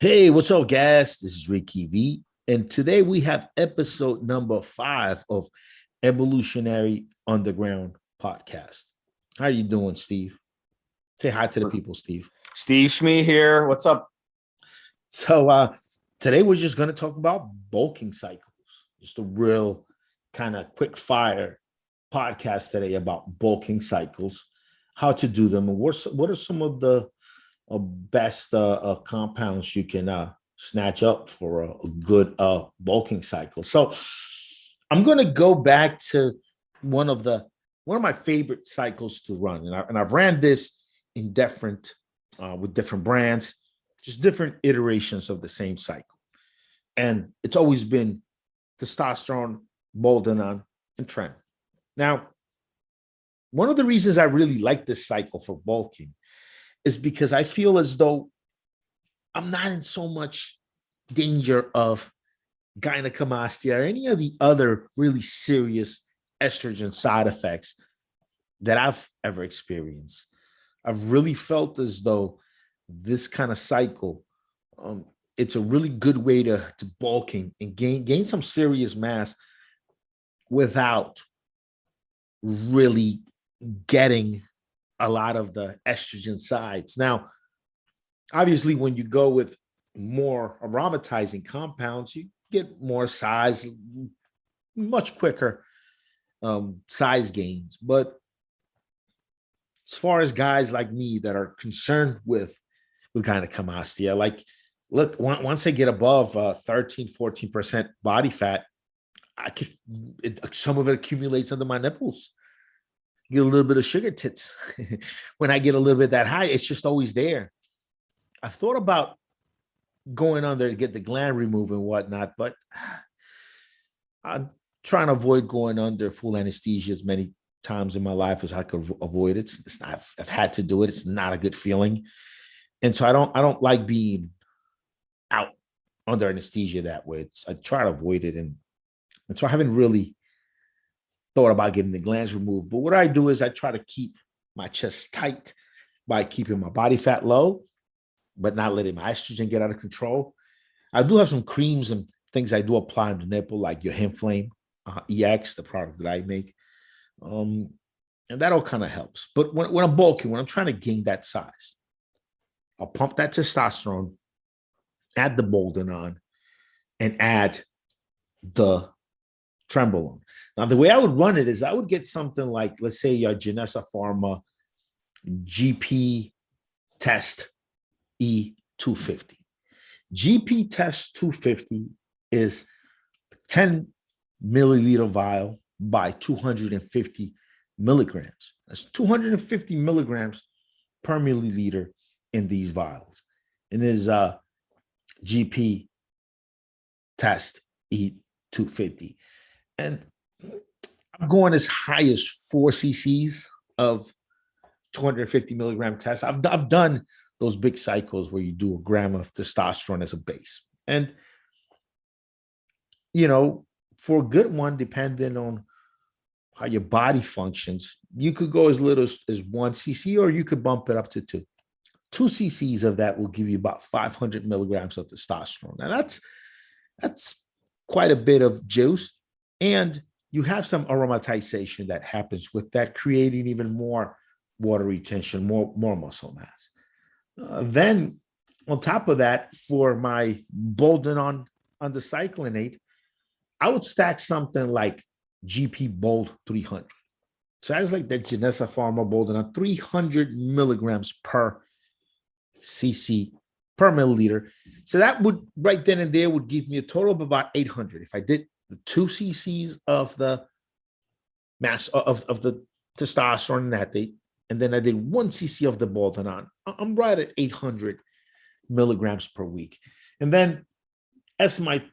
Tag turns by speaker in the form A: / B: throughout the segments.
A: Hey, what's up, guys? This is Ricky V, and today we have episode number 5 of Evolutionary Underground Podcast. How are you doing, Steve? Say hi to the people, Steve.
B: Stevesmi here. What's up?
A: So today we're just going to talk about bulking cycles. Just a real kind of quick fire podcast today about bulking cycles, how to do them, and what are some of the best compounds you can snatch up for a good bulking cycle. So I'm going to go back to one of my favorite cycles to run, and I've ran this in different with different brands, just different iterations of the same cycle, and it's always been testosterone, Boldenone, and tren. Now, one of the reasons I really like this cycle for bulking is because I feel as though I'm not in so much danger of gynecomastia or any of the other really serious estrogen side effects that I've ever experienced. I've really felt as though this kind of cycle, it's a really good way to bulking and gain some serious mass without really getting a lot of the estrogen sides. Now, obviously, when you go with more aromatizing compounds, you get more size, much quicker size gains. But as far as guys like me that are concerned with gynecomastia, like, look, once I get above 13-14% body fat, some of it accumulates under my nipples. Get a little bit of sugar tits. When I get a little bit that high, it's just always there. I've thought about going under to get the gland removed and whatnot, but I'm trying to avoid going under full anesthesia as many times in my life as I could avoid it. It's not, I've had to do it. It's not a good feeling. And so I don't like being out under anesthesia that way. I try to avoid it. And so I haven't really thought about getting the glands removed. But what I do is I try to keep my chest tight by keeping my body fat low, but not letting my estrogen get out of control. I do have some creams and things I do apply on the nipple, like your Inflame EX, the product that I make. And that all kind of helps. But when I'm bulking, when I'm trying to gain that size, I'll pump that testosterone, add the Boldenone, and add the Trenbolone. Now, the way I would run it is I would get something like, let's say, your Geneza Pharma GP Test E250. GP Test 250 is 10 milliliter vial by 250 milligrams. That's 250 milligrams per milliliter in these vials. And there's GP Test E250. And I'm going as high as 4 cc's of 250 milligram test. I've done those big cycles where you do a gram of testosterone as a base. And, you know, for a good one, depending on how your body functions, you could go as little as 1 cc, or you could bump it up to 2. 2 cc's of that will give you about 500 milligrams of testosterone. Now, that's quite a bit of juice. And you have some aromatization that happens with that, creating even more water retention, more muscle mass. Then on top of that, for my Boldenone on the cyclinate, I would stack something like GP Bold 300. So that's like that Geneza Pharma Boldenone, 300 milligrams per cc per milliliter. So that would, right then and there, would give me a total of about 800. If I did the 2 cc's of the mass of the testosterone that day, and then I did 1 cc of the Boldenone, I'm right at 800 milligrams per week. And then as my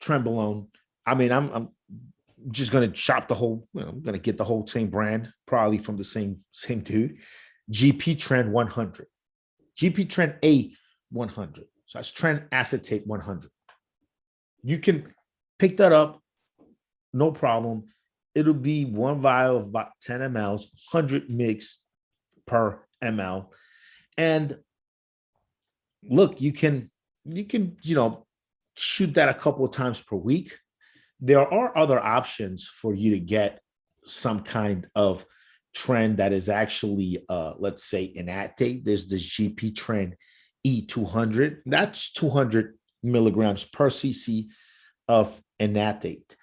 A: Trenbolone, I mean, I'm just going to shop the whole, I'm going to get the whole same brand, probably from the same dude, GP Tren 100, GP Tren A 100. So that's Tren acetate 100. You can pick that up, no problem. It'll be 1 vial of about 10 mLs, 100 mg per ml. And look, you can you can, shoot that a couple of times per week. There are other options for you to get some kind of trend that is actually, let's say, enactate. There's this GP trend E200. That's 200 milligrams per cc of enactate.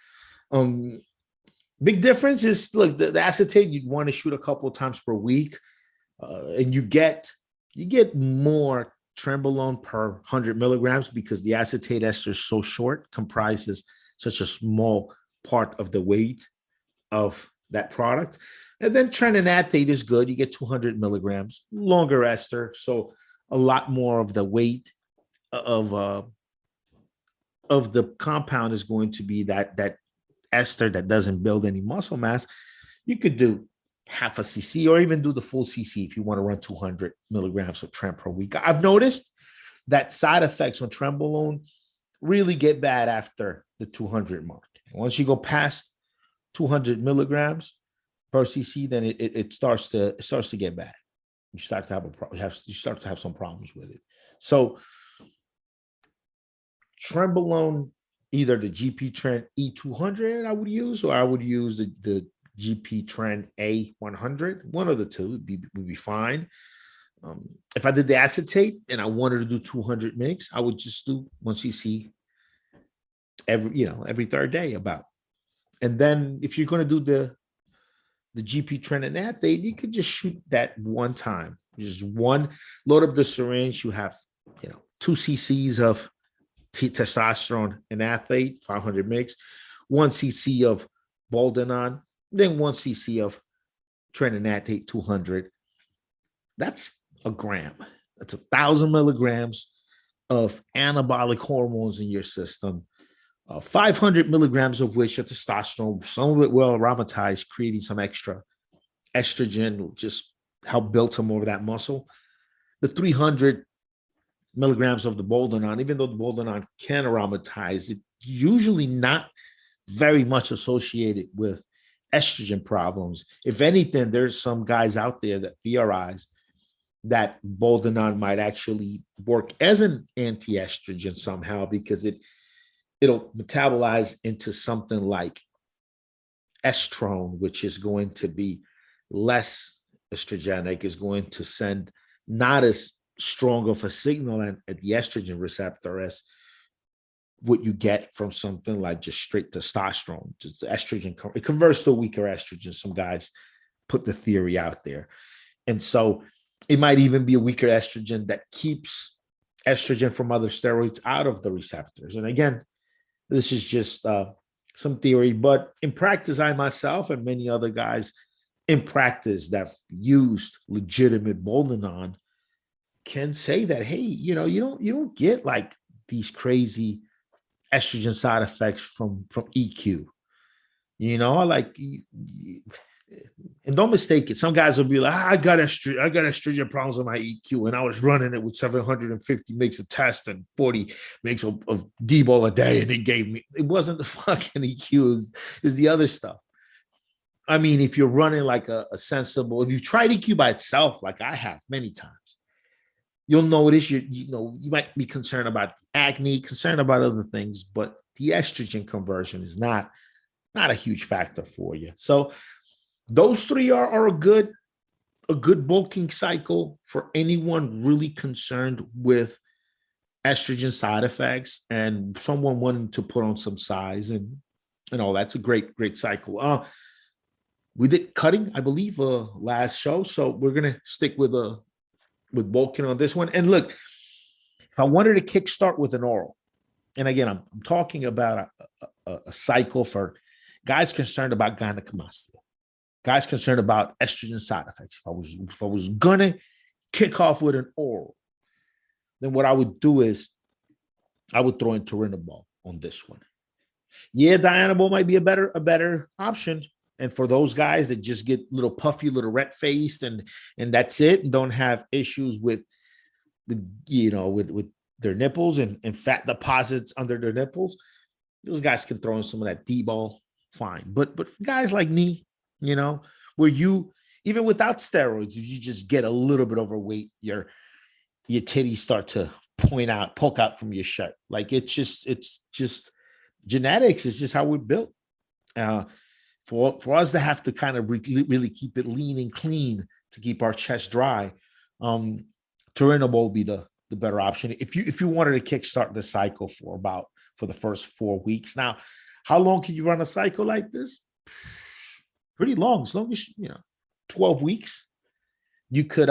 A: Big difference is, look, the acetate you'd want to shoot a couple of times per week, and you get more Trenbolone per 100 milligrams because the acetate ester is so short, comprises such a small part of the weight of that product. And then TrenA is good. You get 200 milligrams, longer ester, so a lot more of the weight of the compound is going to be that ester that doesn't build any muscle mass. You could do half a cc or even do the full cc if you want to run 200 milligrams of tren per week. I've noticed that side effects on Trenbolone really get bad after the 200 mark. Once you go past 200 milligrams per cc, then it starts to get bad. You start to have some problems with it. So Trenbolone, either the GP Tren E200 I would use, or I would use the GP Tren A100. One of the two would be fine. If I did the acetate and I wanted to do 200 mix, I would just do 1 cc every third day about. And then if you're going to do the GP Tren and acetate, you could just shoot that one time. Just one, load up the syringe. You have 2 cc's of testosterone and acetate, 500 mix, 1 cc of Boldenone, then 1 cc of Tren and acetate, 200. That's a gram. That's 1,000 milligrams of anabolic hormones in your system. 500 milligrams of which are testosterone, some of it well aromatized, creating some extra estrogen, will just help build some over that muscle. The 300 milligrams of the Boldenone, even though the Boldenone can aromatize, it's usually not very much associated with estrogen problems. If anything, there's some guys out there that theorize that Boldenone might actually work as an anti-estrogen somehow, because it'll metabolize into something like estrone, which is going to be less estrogenic, is going to send not as strong of a signal at the estrogen receptor as what you get from something like just straight testosterone. Just estrogen, it converts to weaker estrogen. Some guys put the theory out there. And so it might even be a weaker estrogen that keeps estrogen from other steroids out of the receptors. And again, this is just some theory, but in practice, I myself and many other guys in practice that used legitimate Boldenone can say that, hey, you don't get like these crazy estrogen side effects from EQ. And don't mistake it. Some guys will be like, I got estrogen problems with my EQ, and I was running it with 750 mgs of test and 40 mgs of D-bol a day, and it wasn't the fucking EQ, it was the other stuff. I mean, if you're running like a sensible, if you tried EQ by itself, like I have many times, you'll notice you might be concerned about acne, concerned about other things, but the estrogen conversion is not a huge factor for you. So those three are a good bulking cycle for anyone really concerned with estrogen side effects and someone wanting to put on some size and all. That's a great cycle. We did cutting, I believe, last show, so we're gonna stick with bulking on this one. And look, if I wanted to kickstart with an oral, and again, I'm talking about a cycle for guys concerned about gynecomastia, guys concerned about estrogen side effects. If I was gonna kick off with an oral, then what I would do is I would throw in Dianabol on this one. Yeah, Dianabol might be a better option. And for those guys that just get little puffy, little red faced, and that's it, and don't have issues with their nipples and fat deposits under their nipples, those guys can throw in some of that D-bol, fine. But for guys like me, where you, even without steroids, if you just get a little bit overweight, your titties start to poke out from your shirt. Like it's just genetics is just how we're built. For us to have to kind of really keep it lean and clean to keep our chest dry, Dianabol would be the better option if you wanted to kickstart the cycle for the first 4 weeks. Now, how long can you run a cycle like this? Pretty long, as long as 12 weeks. You could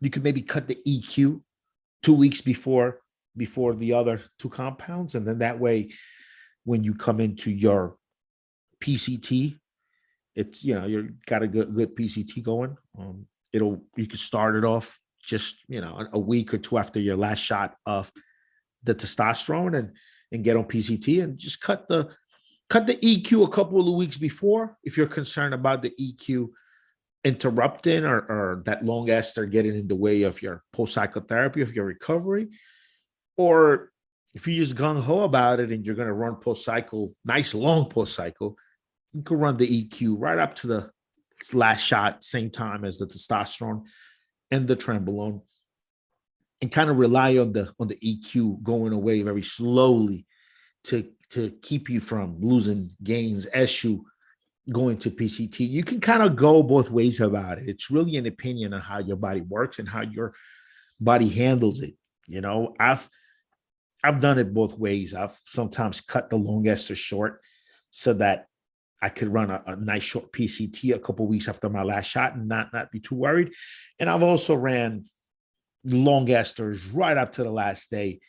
A: maybe cut the EQ 2 weeks before the other two compounds, and then that way, when you come into your PCT, it's you got a good PCT going. You could start it off just a week or two after your last shot of the testosterone and get on PCT and just cut the EQ a couple of weeks before if you're concerned about the EQ interrupting or that long ester getting in the way of your post-psychotherapy, of your recovery. Or if you're just gung-ho about it and you're going to run post-cycle, nice long post-cycle, you can run the EQ right up to the last shot, same time as the testosterone and the Trenbolone, and kind of rely on the EQ going away very slowly to keep you from losing gains as you go into PCT. You can kind of go both ways about it. It's really an opinion on how your body works and how your body handles it. I've done it both ways. I've sometimes cut the long ester short so that I could run a nice short PCT a couple of weeks after my last shot and not be too worried. And I've also ran long esters right up to the last day,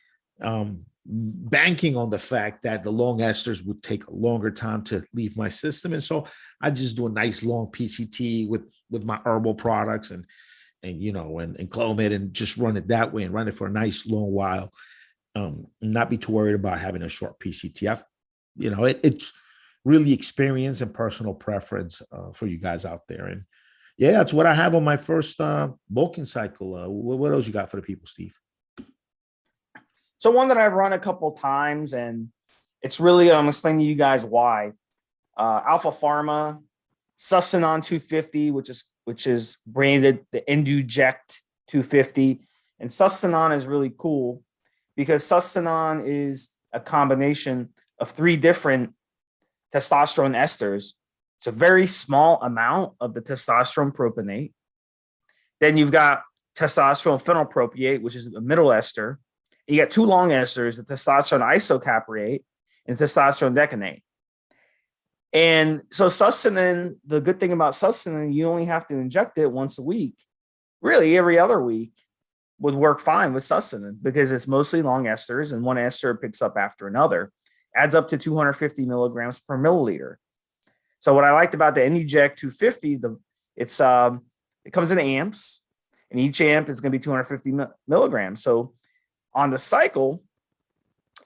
A: banking on the fact that the long esters would take a longer time to leave my system. And so I just do a nice long PCT with my herbal products and Clomid, and just run it that way and run it for a nice long while. Not be too worried about having a short PCT. It's really experience and personal preference for you guys out there. And yeah, that's what I have on my first bulking cycle. What else you got for the people, Steve?
B: So one that I've run a couple times, and it's really, I'm explaining to you guys why. Alpha Pharma, Sustanon 250, which is branded the Inject 250. And Sustanon is really cool because Sustanon is a combination of 3 different testosterone esters. It's a very small amount of the testosterone propionate. Then you've got testosterone phenylpropionate, which is a middle ester. You got 2 long esters, the testosterone isocapriate and testosterone decanate. And so Sustanon, the good thing about Sustanon, you only have to inject it once a week. Really, every other week would work fine with Sustanon because it's mostly long esters, and one ester picks up after another. Adds up to 250 milligrams per milliliter. So what I liked about the Inject 250, it comes in amps, and each amp is going to be 250 milligrams. So on the cycle,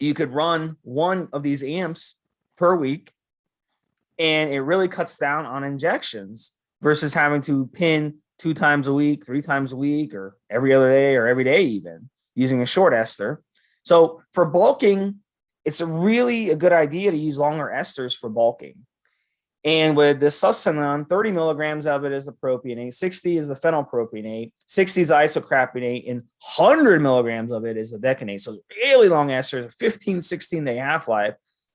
B: you could run one of these amps per week, and it really cuts down on injections versus having to pin 2 times a week, 3 times a week, or every other day, or every day even, using a short ester. So for bulking, it's really a good idea to use longer esters for bulking. And with the Sustanon, 30 milligrams of it is the propionate, 60 is the phenylpropionate, 60 is the isocrapionate, and 100 milligrams of it is the decanate. So really long esters, a 15, 16-day half-life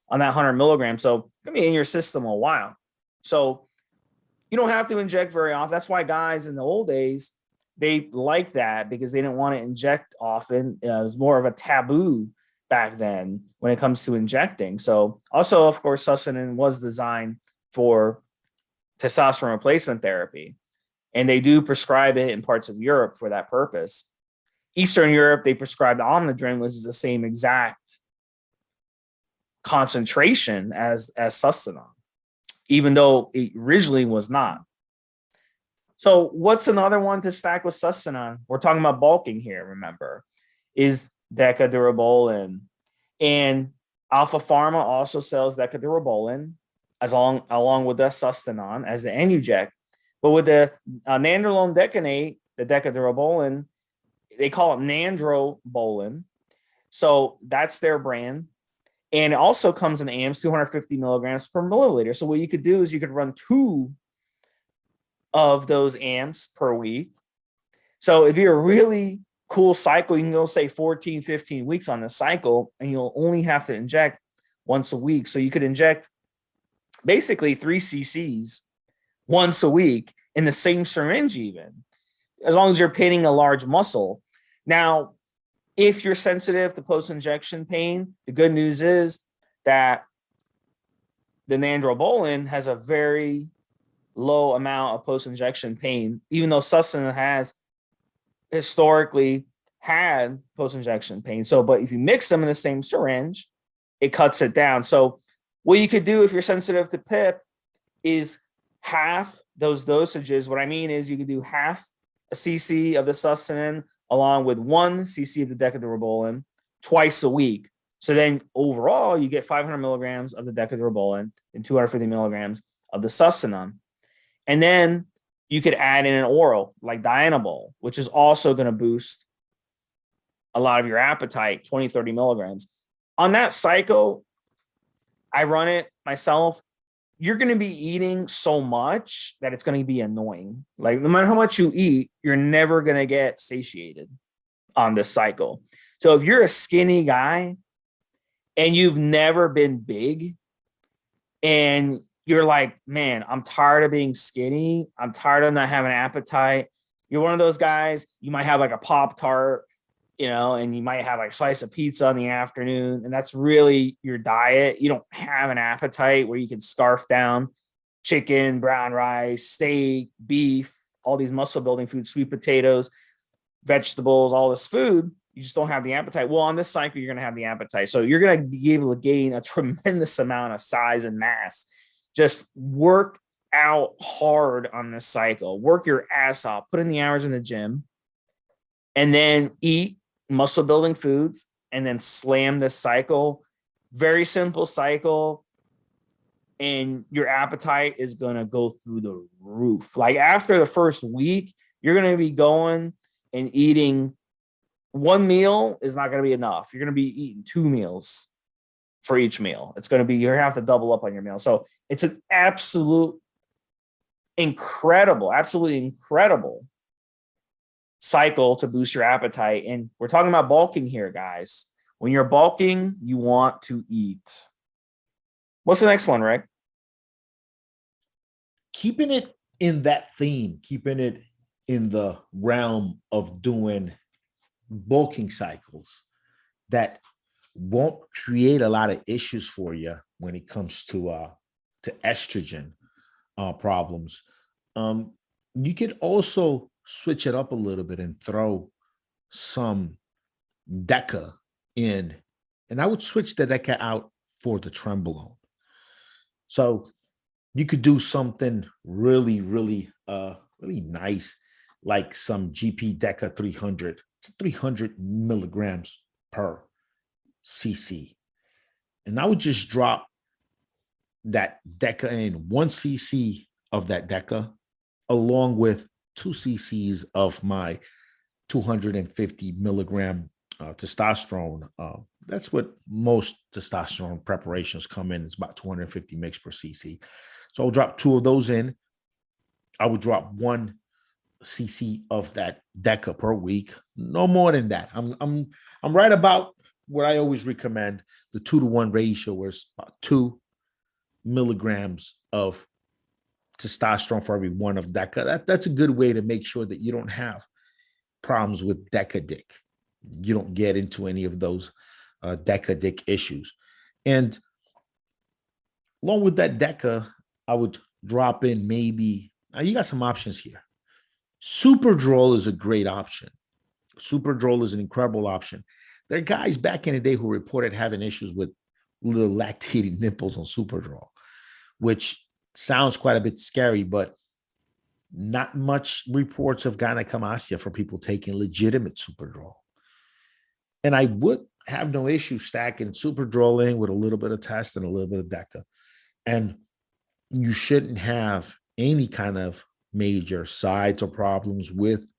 B: on that 100 milligrams. So it's going to be in your system a while. So you don't have to inject very often. That's why guys in the old days, they like that because they didn't want to inject often. It was more of a taboo back then when it comes to injecting. So also, of course, Sustanon was designed for testosterone replacement therapy, and they do prescribe it in parts of Europe for that purpose. Eastern Europe, they prescribed Omnidrin, which is the same exact concentration as Sustanon, even though it originally was not. So what's another one to stack with Sustanon? We're talking about bulking here, remember, is Deca Durabolin. And Alpha Pharma also sells Deca Durabolin along with the Sustanon as the Inject. But with the nandrolone decanate, the Deca Durabolin, they call it NandroBolin. So that's their brand. And it also comes in amps, 250 milligrams per milliliter. So what you could do is you could run 2 of those amps per week. So it'd be a really cool cycle, you can go say 14, 15 weeks on the cycle, and you'll only have to inject once a week. So you could inject basically 3 cc's once a week in the same syringe, even as long as you're pinning a large muscle. Now, if you're sensitive to post-injection pain, the good news is that the NandroBolin has a very low amount of post-injection pain, even though Sustanon has historically had post-injection pain. So, but if you mix them in the same syringe, it cuts it down. So what you could do if you're sensitive to PIP is half those dosages. What I mean is you could do half a cc of the Sustanon along with 1 cc of the Deca Durabolin twice a week. So then overall, you get 500 milligrams of the Deca Durabolin and 250 milligrams of the Sustanon. And then you could add in an oral like Dianabol, which is also going to boost a lot of your appetite, 20, 30 milligrams. On that cycle, I run it myself. You're going to be eating so much that it's going to be annoying. Like no matter how much you eat, you're never going to get satiated on this cycle. So if you're a skinny guy and you've never been big and you're like, man, I'm tired of being skinny. I'm tired of not having an appetite. You're one of those guys, you might have like a Pop-Tart, you know, and you might have like a slice of pizza in the afternoon, and that's really your diet. You don't have an appetite where you can scarf down chicken, brown rice, steak, beef, all these muscle building foods, sweet potatoes, vegetables, all this food. You just don't have the appetite. Well, on this cycle, you're going to have the appetite. So you're going to be able to gain a tremendous amount of size and mass. Just work out hard on this cycle. Work your ass off. Put in the hours in the gym. And then eat muscle building foods. And then slam this cycle. Very simple cycle. And your appetite is going to go through the roof. Like after the first week, you're going to be going and eating. One meal is not going to be enough. You're going to be eating 2 meals for each meal. It's going to be, you're going to have to double up on your meal. So it's an absolutely incredible cycle to boost your appetite. And we're talking about bulking here, guys. When you're bulking, you want to eat. What's the next one, Rick?
A: Keeping it in that theme, keeping it in the realm of doing bulking cycles that won't create a lot of issues for you when it comes to estrogen problems. You could also switch it up a little bit and throw some Deca in, and I would switch the Deca out for the Trenbolone. So you could do something really nice, like some GP Deca 300. It's 300 milligrams per cc. And I would just drop that Deca in 1 cc of that Deca, along with 2 cc's of my 250 milligram testosterone. That's what most testosterone preparations come in. It's about 250 mg per cc. So I'll drop 2 of those in. I would drop 1 cc of that Deca per week. No more than that. I'm right about what I always recommend, the 2-to-1 ratio, where it's about 2 milligrams of testosterone for every 1 of Deca. That's a good way to make sure that you don't have problems with Deca dick. You don't get into any of those Deca dick issues. And along with that Deca, I would drop in maybe, you got some options here. Superdrol is a great option. Superdrol is an incredible option. There are guys back in the day who reported having issues with little lactating nipples on Superdrol, which sounds quite a bit scary, but not much reports of gynecomastia for people taking legitimate Superdrol. And I would have no issue stacking Superdrol in with a little bit of Test and a little bit of Deca. And you shouldn't have any kind of major sides or problems with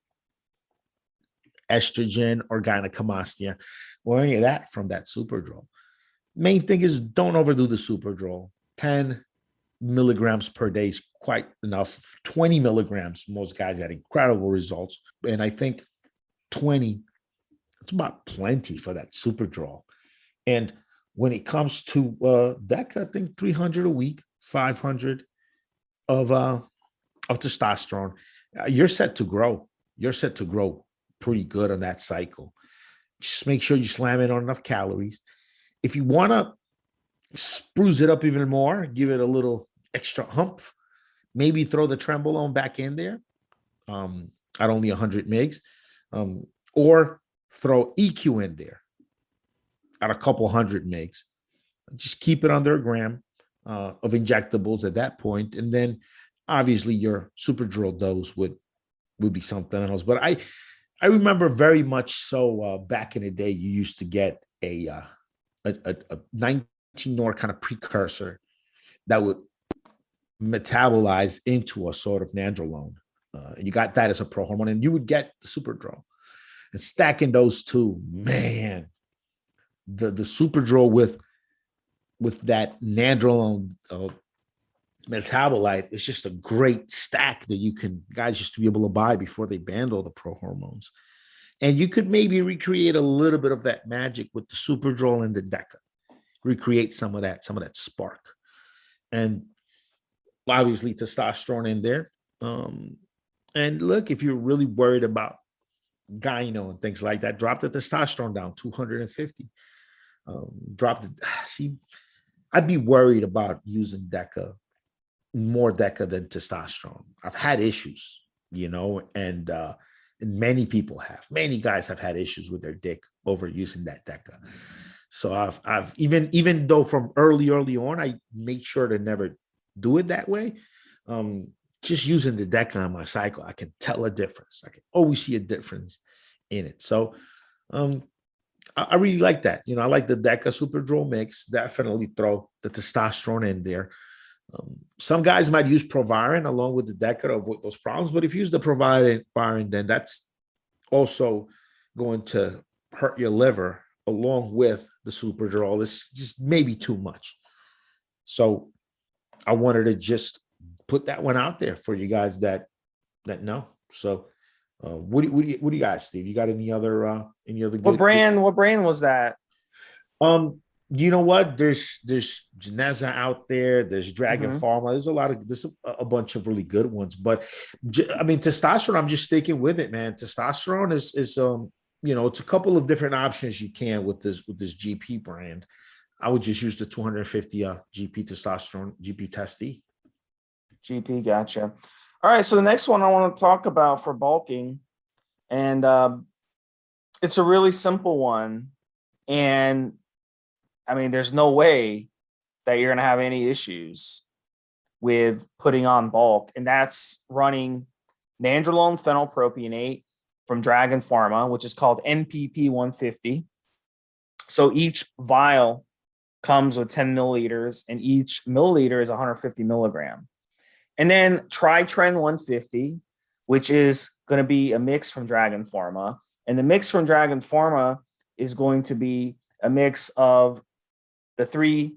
A: estrogen or gynecomastia or any of that from that Superdrol. Main thing is don't overdo the Superdrol. 10 milligrams per day is quite enough. 20 milligrams, most guys had incredible results. And I think 20 It's about plenty for that Superdrol. And when it comes to Deca, I think 300 a week, 500 of testosterone. You're set to grow. You're set to grow pretty good on that cycle. Just make sure you slam it on enough calories. If you want to spruce it up even more, give it a little extra hump, maybe throw the Trenbolone back in there at only 100 mgs, or throw EQ in there at a couple hundred mgs. Just keep it under a gram of injectables at that point, and then obviously your Superdrol dose would be something else. But I remember very much so back in the day, you used to get a 19-nor kind of precursor that would metabolize into a sort of nandrolone. And you got that as a prohormone, and you would get the Superdrol. And stacking those two, man, the Superdrol with that nandrolone metabolite is just a great stack that you can guys used to be able to buy before they banned all the prohormones. And you could maybe recreate a little bit of that magic with the Superdrol and the Deca. Recreate some of that spark. And obviously testosterone in there. And look, if you're really worried about gyno and things like that, drop the testosterone down 250. Drop the see. I'd be worried about using Deca, more Deca than testosterone. I've had issues, and many people have. Many guys have had issues with their dick over using that Deca. So I've even though from early on, I made sure to never do it that way. Just using the Deca on my cycle, I can tell a difference. I can always see a difference in it. So I really like that. I like the Deca Superdrol mix. Definitely throw the testosterone in there. Some guys might use Proviron along with the Deca to avoid those problems. But if you use the Proviron, then that's also going to hurt your liver along with the Superdrol. It's just maybe too much. So I wanted to just put that one out there for you guys that know. So what do you guys, Steve? You got any other
B: What brand was that?
A: You know what? There's Geneza out there. There's Dragon Pharma. There's a bunch of really good ones. But I mean, testosterone, I'm just sticking with it, man. Testosterone is it's a couple of different options you can with this GP brand. I would just use the 250 GP testosterone, GP testy.
B: GP, gotcha. All right, so the next one I want to talk about for bulking, and it's a really simple one. And I mean, there's no way that you're going to have any issues with putting on bulk, and that's running nandrolone phenylpropionate from Dragon Pharma, which is called NPP 150. So each vial comes with 10 milliliters, and each milliliter is 150 milligram. And then try Tren 150, which is going to be a mix from Dragon Pharma. And the mix from Dragon Pharma is going to be a mix of the 3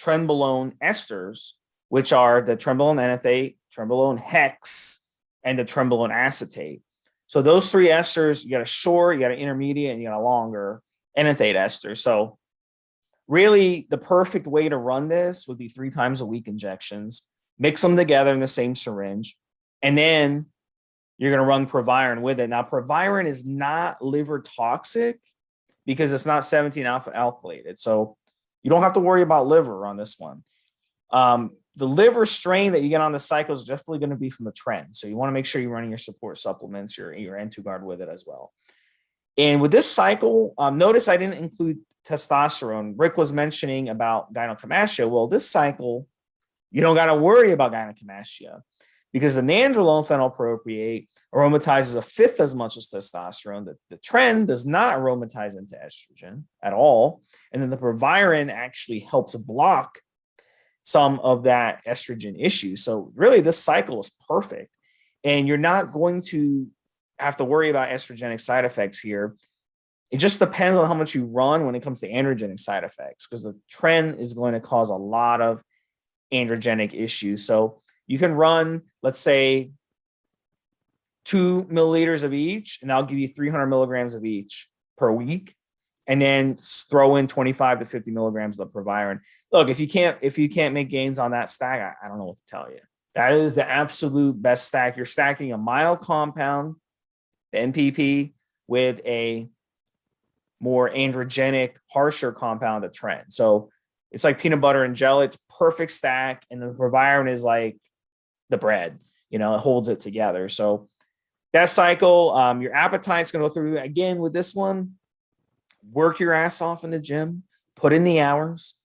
B: Trenbolone esters, which are the Trenbolone enanthate, Trenbolone hex, and the Trenbolone acetate. So those 3 esters, you got a short, you got an intermediate, and you got a longer enanthate ester. So really the perfect way to run this would be 3 times a week injections. Mix them together in the same syringe, and then you're going to run Proviron with it. Now, Proviron is not liver toxic because it's not 17 alpha alkylated. So you don't have to worry about liver on this one. The liver strain that you get on the cycle is definitely going to be from the tren. So you want to make sure you're running your support supplements, your N2 guard with it as well. And with this cycle, notice I didn't include testosterone. Rick was mentioning about gynecomastia. Well, this cycle, you don't got to worry about gynecomastia because the nandrolone phenylpropionate aromatizes 1/5 as much as testosterone. The tren does not aromatize into estrogen at all. And then the Proviron actually helps block some of that estrogen issue. So really this cycle is perfect. And you're not going to have to worry about estrogenic side effects here. It just depends on how much you run when it comes to androgenic side effects, because the tren is going to cause a lot of androgenic issues. So you can run, let's say, 2 milliliters of each, and I'll give you 300 milligrams of each per week. And then throw in 25 to 50 milligrams of the Proviron. Look, if you can't make gains on that stack, I don't know what to tell you. That is the absolute best stack. You're stacking a mild compound, the NPP, with a more androgenic, harsher compound, the tren. So it's like peanut butter and jelly. It's perfect stack, and the Proviron is like the bread. It holds it together. So that cycle, your appetite's going to go through again with this one. Work your ass off in the gym, put in the hours,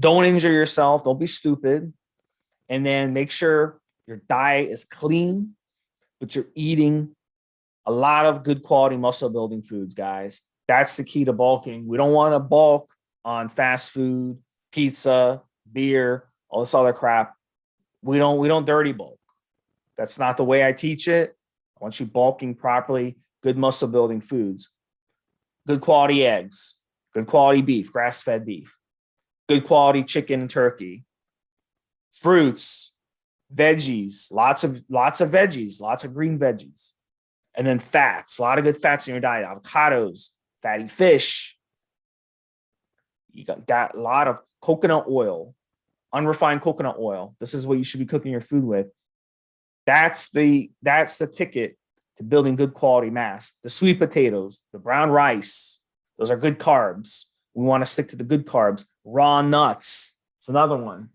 B: don't injure yourself, don't be stupid, and then make sure your diet is clean, but you're eating a lot of good quality muscle building foods, guys. That's the key to bulking. We don't want to bulk on fast food, pizza, beer, all this other crap. We don't dirty bulk. That's not the way I teach it. I want you bulking properly, good muscle building foods. Good quality eggs, good quality beef, grass-fed beef, good quality chicken and turkey, fruits, veggies, lots of veggies, lots of green veggies, and then fats, a lot of good fats in your diet, avocados, fatty fish. You got a lot of coconut oil, unrefined coconut oil. This is what you should be cooking your food with. That's the ticket to building good quality mass. The sweet potatoes, the brown rice, those are good carbs. We want to stick to the good carbs. Raw nuts, it's another one.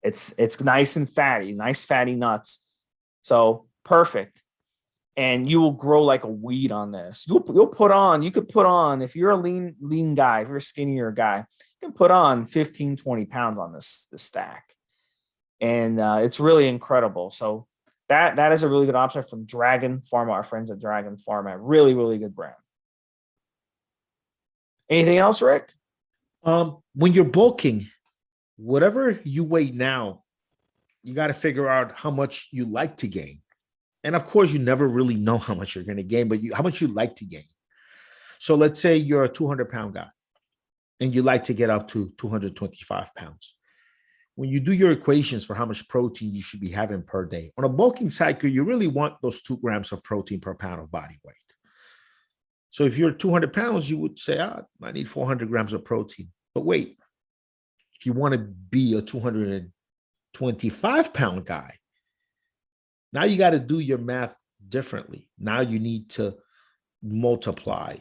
B: It's nice and fatty, nice fatty nuts. So perfect. And you will grow like a weed on this. You could put on, if you're a lean guy, if you're a skinnier guy, you can put on 15, 20 pounds on this stack. And it's really incredible. So that is a really good option from Dragon Pharma, our friends at Dragon Pharma. Really, really good brand. Anything else, Rick?
A: When you're bulking, whatever you weigh now, you got to figure out how much you like to gain. And of course, you never really know how much you're going to gain, but how much you like to gain. So let's say you're a 200-pound guy and you like to get up to 225 pounds. When you do your equations for how much protein you should be having per day, on a bulking cycle, you really want those 2 grams of protein per pound of body weight. So if you're 200 pounds, you would say, I need 400 grams of protein. But wait, if you want to be a 225-pound guy, now you got to do your math differently. Now you need to multiply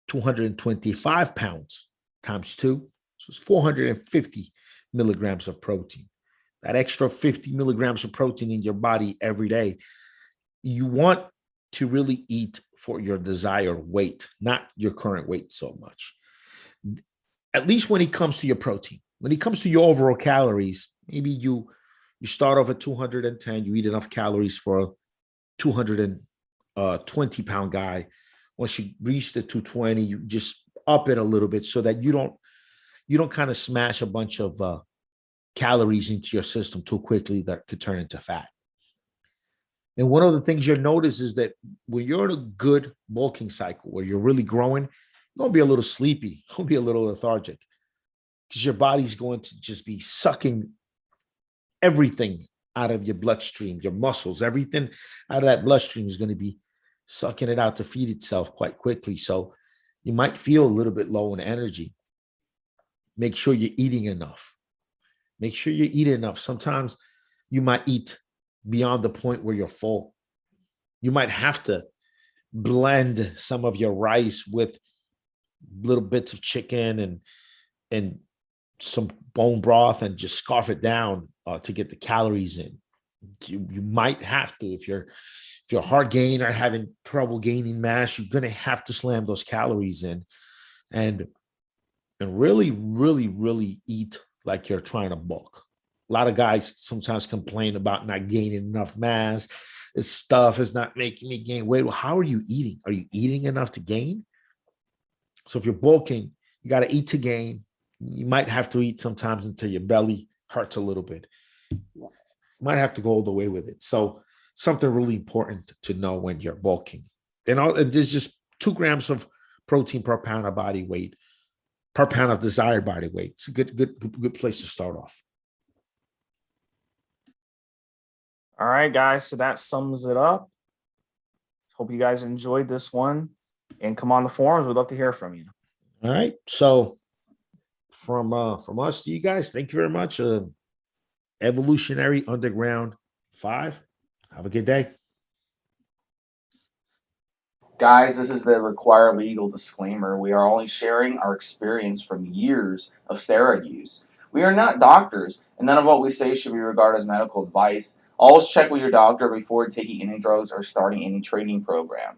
A: 225 pounds times 2. So it's 450 milligrams of protein. That extra 50 milligrams of protein in your body every day. You want to really eat for your desired weight, not your current weight so much. At least when it comes to your protein. When it comes to your overall calories, maybe you start off at 210, you eat enough calories for a 220-pound guy. Once you reach the 220, you just up it a little bit so that you don't kind of smash a bunch of calories into your system too quickly that could turn into fat. And one of the things you'll notice is that when you're in a good bulking cycle where you're really growing, you're going to be a little sleepy, you're going to be a little lethargic because your body's going to just be sucking everything out of your bloodstream, your muscles, everything out of that bloodstream is going to be sucking it out to feed itself quite quickly. So you might feel a little bit low in energy. Make sure you're eating enough. Make sure you eat enough. Sometimes you might eat beyond the point where you're full. You might have to blend some of your rice with little bits of chicken and some bone broth and just scarf it down to get the calories in. You might have to, if you're a hard gainer having trouble gaining mass, you're going to have to slam those calories in and really, really, really eat like you're trying to bulk. A lot of guys sometimes complain about not gaining enough mass. This stuff is not making me gain weight. Well, how are you eating? Are you eating enough to gain? So if you're bulking, you got to eat to gain. You might have to eat sometimes until your belly hurts a little bit. You might have to go all the way with it. So something really important to know when you're bulking. And there's just 2 grams of protein per pound of body weight, per pound of desired body weight. It's a good place to start off.
B: All right, guys. So that sums it up. Hope you guys enjoyed this one, and come on the forums. We'd love to hear from you.
A: All right. So from us to you guys, thank you very much. Evolutionary Underground 5. Have a good day.
C: Guys, this is the required legal disclaimer. We are only sharing our experience from years of steroid use. We are not doctors, and none of what we say should be regarded as medical advice. Always check with your doctor before taking any drugs or starting any training program.